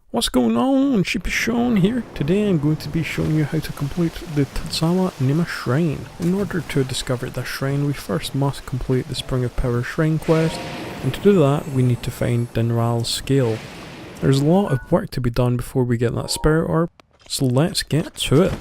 What's going on? Sheepishon here. Today I'm going to be showing you how to complete the Tutsuwa Nima shrine. In order to discover this shrine, we first must complete the Spring of Power shrine quest, and to do that we need to find Dinraal's scale. There's a lot of work to be done before we get that spirit orb, so let's get to it.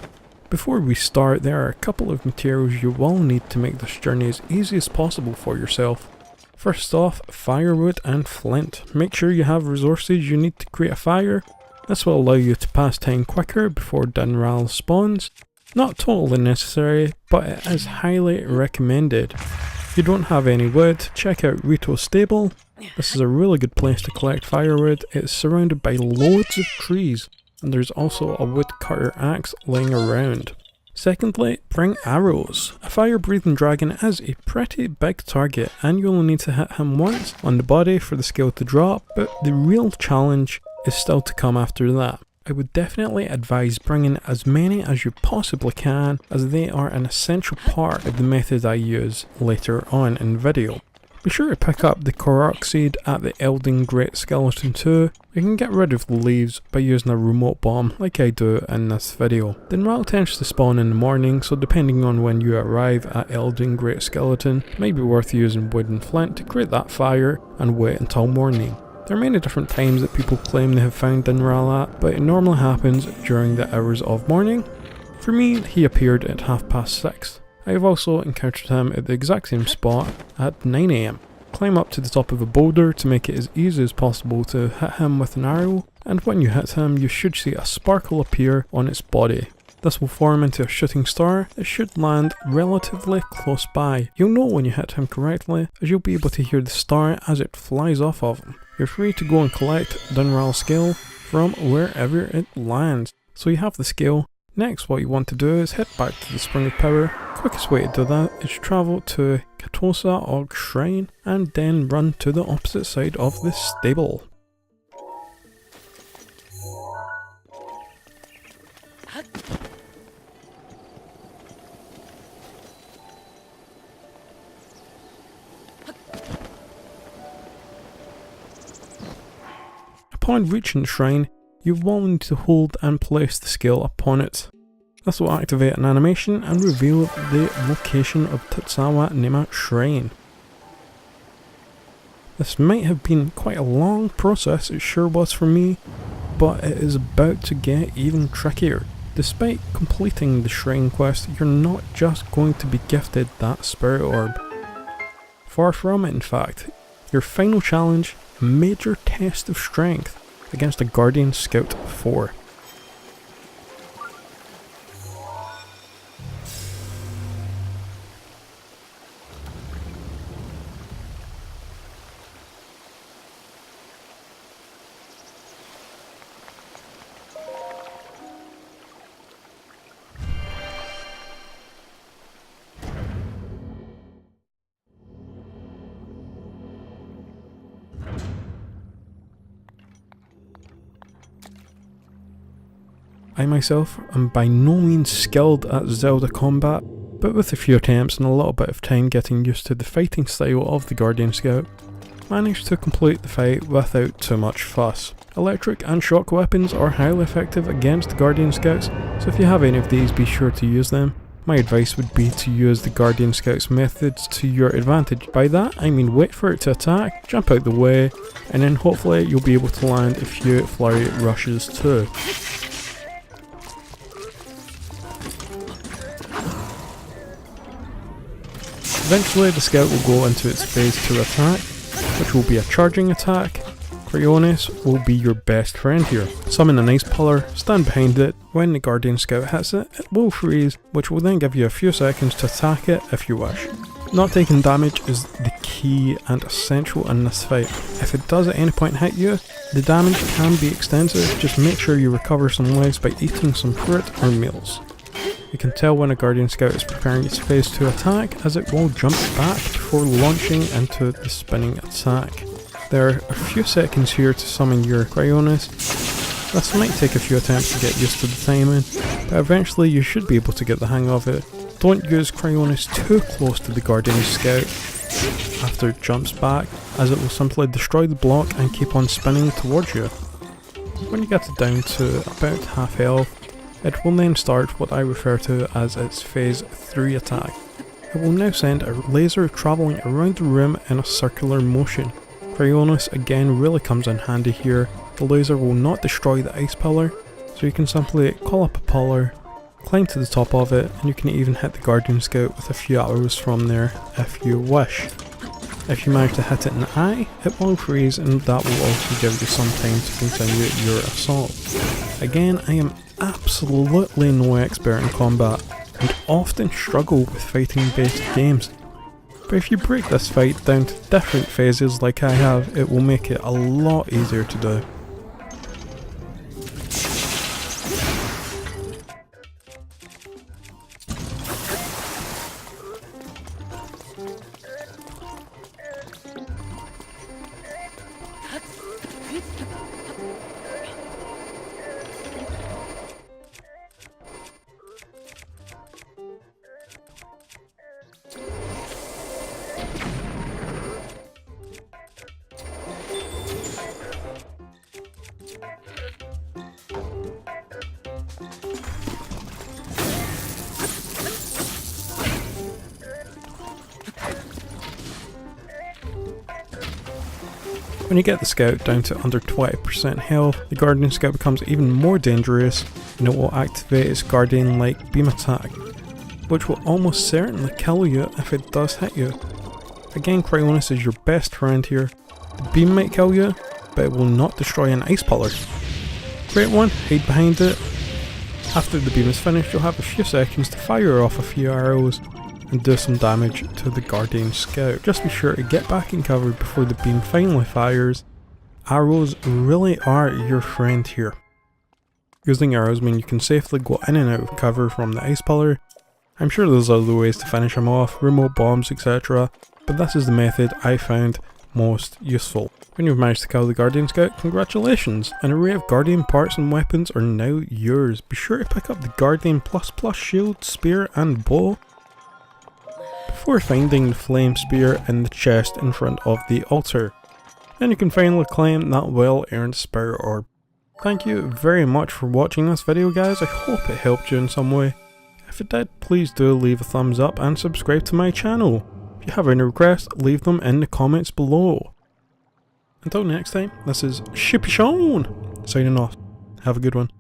Before we start, there are a couple of materials you will need to make this journey as easy as possible for yourself. First off, firewood and flint. Make sure you have resources you need to create a fire. This will allow you to pass time quicker before Dinraal spawns. Not totally necessary, but it is highly recommended. If you don't have any wood, check out Rito's stable. This is a really good place to collect firewood. It's surrounded by loads of trees, and there's also a woodcutter axe laying around. Secondly, bring arrows. A fire-breathing dragon is a pretty big target and you'll need to hit him once on the body for the skill to drop, but the real challenge is still to come after that. I would definitely advise bringing as many as you possibly can, as they are an essential part of the method I use later on in the video. Be sure to pick up the Korok seed at the Elden Great Skeleton too. You can get rid of the leaves by using a remote bomb like I do in this video. Dinraal tends to spawn in the morning, so depending on when you arrive at Elden Great Skeleton, it might be worth using wood and flint to create that fire and wait until morning. There are many different times that people claim they have found Dinraal at, but it normally happens during the hours of morning. For me, he appeared at 6:30. I have also encountered him at the exact same spot at 9 AM. Climb up to the top of a boulder to make it as easy as possible to hit him with an arrow, and when you hit him you should see a sparkle appear on its body. This will form into a shooting star that should land relatively close by. You'll know when you hit him correctly, as you'll be able to hear the star as it flies off of him. You're free to go and collect Dinraal's scale from wherever it lands. So you have the scale. Next, what you want to do is head back to the Spring of Power. Quickest way to do that is travel to Tutsuwa Shrine and then run to the opposite side of the stable. Upon reaching the shrine, you will need to hold and place the scale upon it. This will activate an animation and reveal the location of Tutsuwa Nima Shrine. This might have been quite a long process, it sure was for me, but it is about to get even trickier. Despite completing the shrine quest, you're not just going to be gifted that spirit orb. Far from it, in fact. Your final challenge, a major test of strength against a Guardian Scout 4. I myself am by no means skilled at Zelda combat, but with a few attempts and a little bit of time getting used to the fighting style of the Guardian Scout, managed to complete the fight without too much fuss. Electric and shock weapons are highly effective against the Guardian Scouts, so if you have any of these, be sure to use them. My advice would be to use the Guardian Scout's methods to your advantage. By that I mean wait for it to attack, jump out the way, and then hopefully you'll be able to land a few flurry rushes too. Eventually the scout will go into its phase 2 attack, which will be a charging attack. Cryonis will be your best friend here. Summon an ice pillar, stand behind it. When the Guardian Scout hits it, it will freeze, which will then give you a few seconds to attack it if you wish. Not taking damage is the key and essential in this fight. If it does at any point hit you, the damage can be extensive, just make sure you recover some lives by eating some fruit or meals. You can tell when a Guardian Scout is preparing its phase 2 attack, as it will jump back before launching into the spinning attack. There are a few seconds here to summon your Cryonis. This might take a few attempts to get used to the timing, but eventually you should be able to get the hang of it. Don't use Cryonis too close to the Guardian Scout after it jumps back, as it will simply destroy the block and keep on spinning towards you. When you get it down to about half health, it will then start what I refer to as its phase 3 attack. It will now send a laser travelling around the room in a circular motion. Cryonis again really comes in handy here. The laser will not destroy the ice pillar, so you can simply call up a pillar, climb to the top of it, and you can even hit the Guardian Scout with a few arrows from there if you wish. If you manage to hit it in the eye, it will freeze, and that will also give you some time to continue your assault. Again, I am absolutely no expert in combat, and often struggle with fighting based games. But if you break this fight down to different phases like I have, it will make it a lot easier to do. When you get the Scout down to under 20% health, the Guardian Scout becomes even more dangerous, and it will activate its Guardian-like beam attack, which will almost certainly kill you if it does hit you. Again, Cryonis is your best friend here. The beam might kill you, but it will not destroy an ice pillar. Great one, hide behind it. After the beam is finished, you'll have a few seconds to fire off a few arrows and do some damage to the Guardian Scout. Just be sure to get back in cover before the beam finally fires. Arrows really are your friend here. Using arrows mean you can safely go in and out of cover from the ice pillar. I'm sure there's other ways to finish him off, remote bombs, etc. But this is the method I found most useful. When you've managed to kill the Guardian Scout, congratulations! An array of Guardian parts and weapons are now yours. Be sure to pick up the Guardian ++ shield, spear and bow before finding the flame spear in the chest in front of the altar. And you can finally claim that well-earned spirit orb. Thank you very much for watching this video, guys. I hope it helped you in some way. If it did, please do leave a thumbs up and subscribe to my channel. If you have any requests, leave them in the comments below. Until next time, this is Shippy Sean signing off. Have a good one.